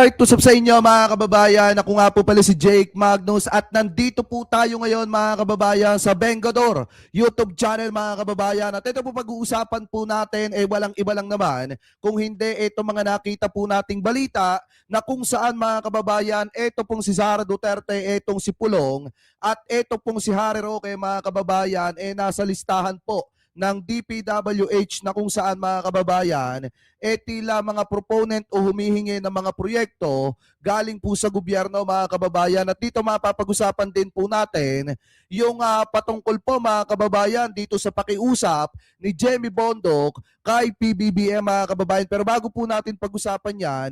Alright, what's up sa inyo mga kababayan? Ako nga po pala si Jake Magnus at nandito po tayo ngayon mga kababayan sa Vengador YouTube channel mga kababayan. At ito po pag-uusapan po natin walang iba lang naman kung hindi ito mga nakita po nating balita na kung saan mga kababayan ito pong si Sara Duterte, itong si Pulong at ito pong si Harry Roque mga kababayan nasa listahan po ng DPWH na kung saan mga kababayan tila mga proponent o humihingi ng mga proyekto galing po sa gobyerno mga kababayan. At dito mapapag-usapan din po natin yung patungkol po mga kababayan dito sa pakiusap ni Jemmy Bondoc kay PBBM mga kababayan. Pero bago po natin pag-usapan yan,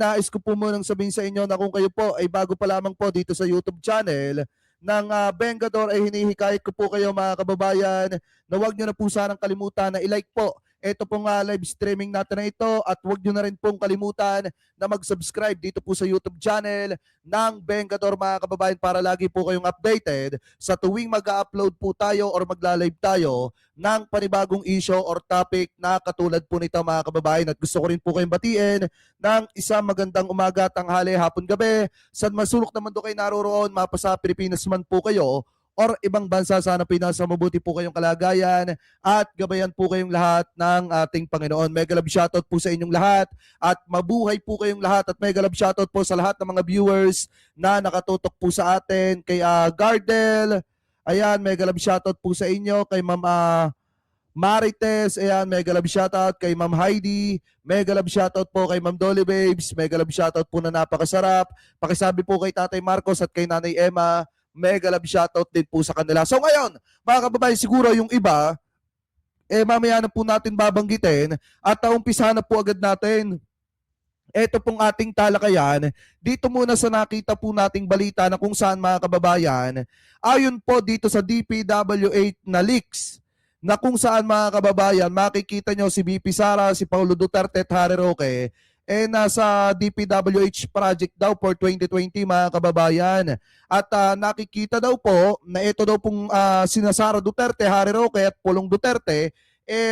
nais ko po munang sabihin sa inyo na kung kayo po ay bago pa lamang po dito sa YouTube channel ng Vengador ay hinihikayat ko po kayo mga kababayan na huwag nyo na po sanang kalimutan na i-like po ito pong live streaming natin na ito at huwag nyo na rin pong kalimutan na mag-subscribe dito po sa YouTube channel ng Vengador mga kababayan para lagi po kayong updated sa tuwing mag-upload po tayo or magla-live tayo ng panibagong issue or topic na katulad po nito mga kababayan. At gusto ko rin po kayong batiin ng isang magandang umaga, tanghali, hapon, gabi. Saan masulok naman do kayo naroroon, mapasa Pilipinas man po kayo or ibang bansa, sana pinasa mabuti po kayong kalagayan at gabayan po kayong lahat ng ating Panginoon. Mega love shoutout po sa inyong lahat at mabuhay po kayong lahat at mega love shoutout po sa lahat ng mga viewers na nakatutok po sa atin kay Gardel. Ayan, mega love shoutout po sa inyo kay Ma'am Marites, ayan, mega love shoutout kay Ma'am Heidi, mega love shoutout po kay Ma'am Dolly Babes, mega love shoutout po na napakasarap. Pakisabi po kay Tatay Marcos at kay Nanay Emma, mega love shoutout din po sa kanila. So ngayon, mga kababayan, siguro yung iba, mamaya na po natin babanggitin at umpisahan na po agad natin. Ito pong ating talakayan, dito muna sa nakita po nating balita na kung saan mga kababayan, ayon po dito sa DPWH na leaks, na kung saan mga kababayan, makikita nyo si VP Sara, si Paulo Duterte at Harry Roque, nasa DPWH project daw for 2020 mga kababayan. At nakikita daw po na ito daw pong sina Sara Duterte, Harry Roque at Pulong Duterte,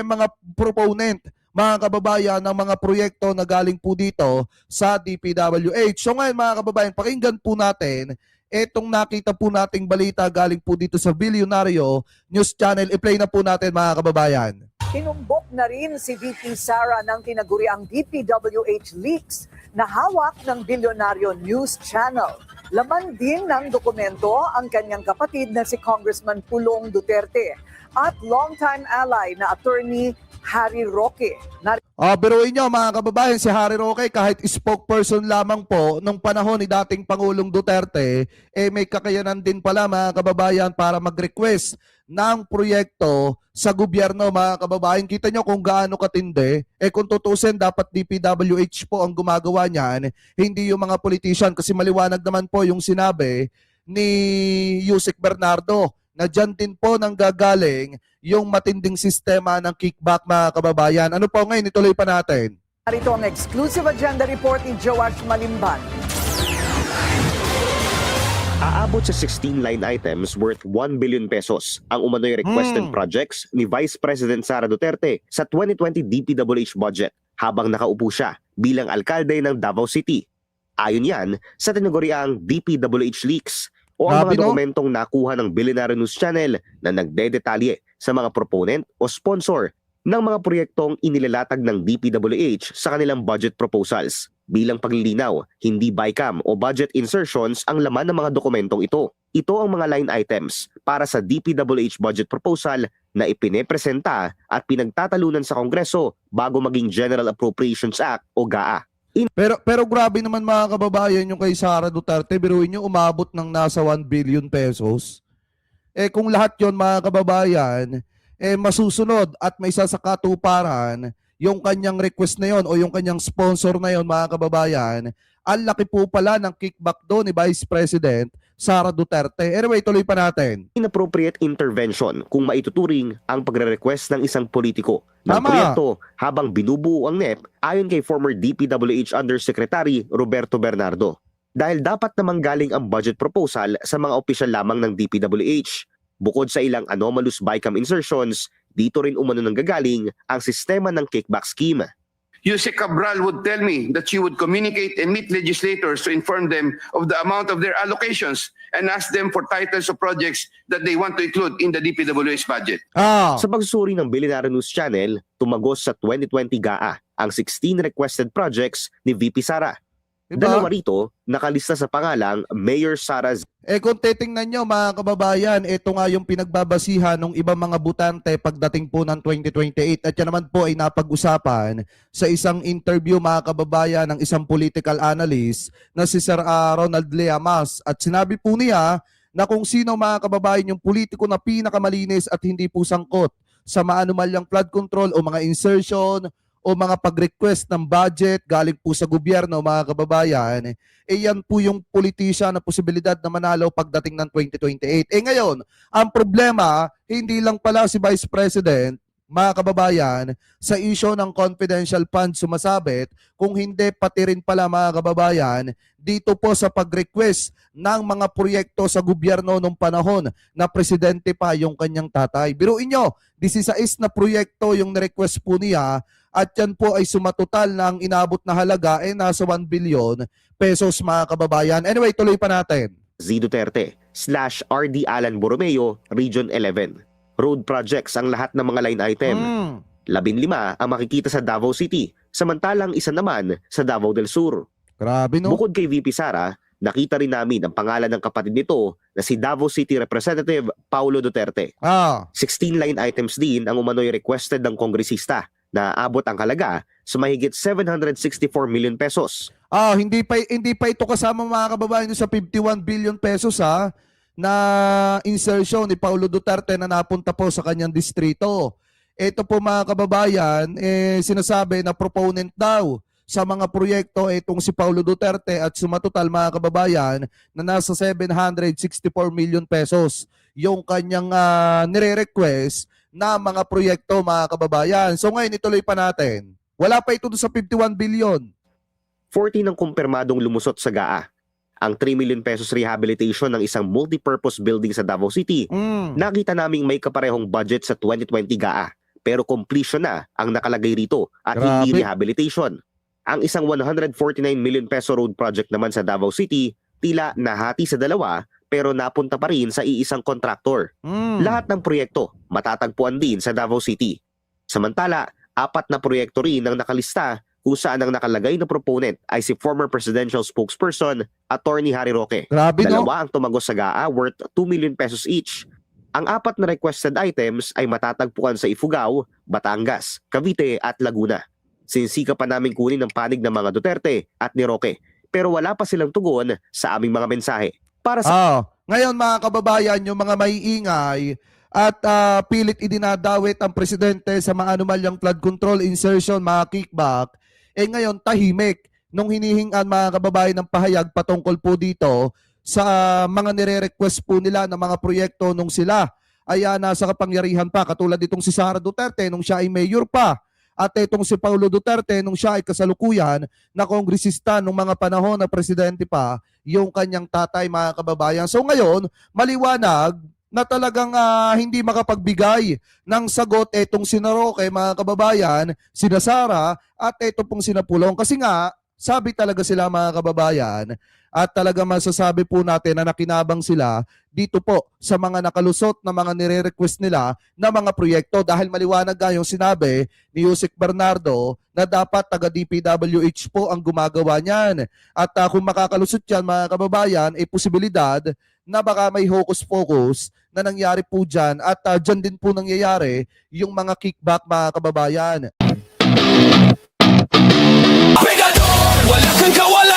mga proponent mga kababayan ng mga proyekto na galing po dito sa DPWH. So ngayon mga kababayan, pakinggan po natin etong nakita po nating balita galing po dito sa Bilyonaryo News Channel. I-play na po natin mga kababayan. Tinumbok na rin si VP Sara ng tinaguriang DPWH leaks na hawak ng Bilyonaryo News Channel. Laman din ng dokumento ang kanyang kapatid na si Congressman Pulong Duterte at longtime ally na attorney Harry Roque. Biruin nyo mga kababayan, si Harry Roque kahit spokesperson lamang po nung panahon ni dating Pangulong Duterte, may kakayanan din pala mga kababayan para mag-request ng proyekto sa gobyerno mga kababayan. Kita nyo kung gaano katindi. Kung tutusin, dapat DPWH po ang gumagawa niyan, hindi yung mga politician, kasi maliwanag naman po yung sinabi ni Yusek Bernardo na dyan din po nang gagaling yung matinding sistema ng kickback mga kababayan. Ano po ngayon, ituloy pa natin. Narito ang exclusive agenda report ni Joash Malimban. Aabot sa 16 line items worth 1 billion pesos ang umano'y requested projects ni Vice President Sara Duterte sa 2020 DPWH budget habang nakaupo siya bilang alkalde ng Davao City. Ayon yan sa tinaguriang DPWH leaks o ang mga dokumentong nakuha ng Bilyonaryo News Channel na nagdedetalye sa mga proponent o sponsor ng mga proyektong inilalatag ng DPWH sa kanilang budget proposals. Bilang paglilinaw, hindi BICAM o budget insertions ang laman ng mga dokumentong ito. Ito ang mga line items para sa DPWH budget proposal na ipinepresenta at pinagtatalunan sa Kongreso bago maging General Appropriations Act o GAA. Pero grabe naman mga kababayan yung kay Sara Duterte, biruin nyo umabot ng nasa 1 billion pesos. Kung lahat yon mga kababayan, masusunod at may isa sa katuparan yung kanyang request na yon o yung kanyang sponsor na yon mga kababayan, ang laki po pala ng kickback doon ni Vice President Sara Duterte. Anyway, tuloy pa natin. Inappropriate intervention kung maituturing ang pagre-request ng isang politiko ng proyekto habang binubuo ang NEP ayon kay former DPWH Undersecretary Roberto Bernardo. Dahil dapat namang galing ang budget proposal sa mga opisyal lamang ng DPWH. Bukod sa ilang anomalous BICAM insertions, dito rin umano nanggagaling ang sistema ng kickback scheme. Yusek Cabral would tell me that she would communicate and meet legislators to inform them of the amount of their allocations and ask them for titles of projects that they want to include in the DPWH budget. Sa pagsusuri ng Billionaire News Channel, tumagos sa 2020 GAA ang 16 requested projects ni VP Sara. Diba? Dalawa rito, nakalista sa pangalang Mayor Sara Kung titingnan nyo mga kababayan, ito nga yung pinagbabasihan ng ibang mga butante pagdating po ng 2028. At yan naman po ay napag-usapan sa isang interview mga kababayan ng isang political analyst na si Sir Ronald Leamas. At sinabi po niya na kung sino mga kababayan yung politiko na pinakamalinis at hindi po sangkot sa maanumalyang flood control o mga insertion o mga pag-request ng budget galing po sa gobyerno mga kababayan, yan po yung politician na posibilidad na manalo pagdating ng 2028. Ngayon, ang problema, hindi lang pala si Vice President, mga kababayan, sa issue ng confidential funds sumasabit, kung hindi pati rin pala mga kababayan, dito po sa pag-request ng mga proyekto sa gobyerno nung panahon na presidente pa yung kanyang tatay. Biruin nyo, 16 na proyekto yung na-request po niya at yan po ay sumatotal ng inabot na halaga nasa 1 billion pesos mga kababayan. Anyway, tuloy pa natin. Z. Duterte / RD Alan Borromeo, Region 11. Road projects ang lahat ng mga line item. 15 ang makikita sa Davao City, samantalang isa naman sa Davao del Sur. Grabe no? Bukod kay VP Sara, nakita rin namin ang pangalan ng kapatid nito na si Davao City Representative Paulo Duterte. 16 line items din ang umano'y requested ng kongresista na abot ang halaga sa mahigit 764 million pesos. Hindi pa ito kasama mga kababayan sa 51 billion pesos na insertion ni Paulo Duterte na napunta po sa kanyang distrito. Ito po mga kababayan, sinasabi na proponent daw sa mga proyekto itong si Paulo Duterte at sumatotal mga kababayan na nasa 764 million pesos yung kanyang nire-request na mga proyekto mga kababayan. So ngayon ituloy pa natin. Wala pa ito sa 51 billion. 14 ang kumpirmadong lumusot sa GAA. Ang 3 million pesos rehabilitation ng isang multipurpose building sa Davao City, nakita naming may kaparehong budget sa 2020 GAA. Pero completion na ang nakalagay rito at hindi rehabilitation. Ang isang 149 million peso road project naman sa Davao City, tila nahati sa dalawa pero napunta pa rin sa iisang kontraktor. Lahat ng proyekto matatagpuan din sa Davao City. Samantala, 4 na proyekto rin ang nakalista kung saan ang nakalagay na proponent ay si former presidential spokesperson, Attorney Harry Roque. Grabe no? Dalawa ang tumagos sa GAA worth 2 million pesos each. Ang 4 na requested items ay matatagpuan sa Ifugao, Batangas, Cavite at Laguna. Sinsika pa namin kunin ang panig ng mga Duterte at ni Roque, pero wala pa silang tugon sa aming mga mensahe. Para sa ngayon mga kababayan, yung mga maiingay at pilit idinadawit ang presidente sa mga anomalyang flood control, insertion, mga kickback, ngayon tahimik nung hinihingan mga kababayan ng pahayag patungkol po dito sa mga nire-request po nila ng mga proyekto nung sila ay nasa kapangyarihan pa, katulad itong si Sara Duterte nung siya ay mayor pa. At itong si Paulo Duterte nung siya ay kasalukuyan na kongresista nung mga panahon na presidente pa yung kanyang tatay mga kababayan. So ngayon, maliwanag na talagang hindi makapagbigay ng sagot itong sina Roque mga kababayan, sina Sara at ito pong sina Pulong. Kasi nga, sabi talaga sila mga kababayan at talaga masasabi po natin na nakinabang sila dito po sa mga nakalusot na mga nire-request nila na mga proyekto dahil maliwanag nga yung sinabi ni Yusek Bernardo na dapat taga DPWH po ang gumagawa niyan. At kung makakalusot yan mga kababayan, posibilidad na baka may hocus-pocus na nangyari po dyan at dyan din po nangyayari yung mga kickback mga kababayan. Pegador, wala kang kawalan.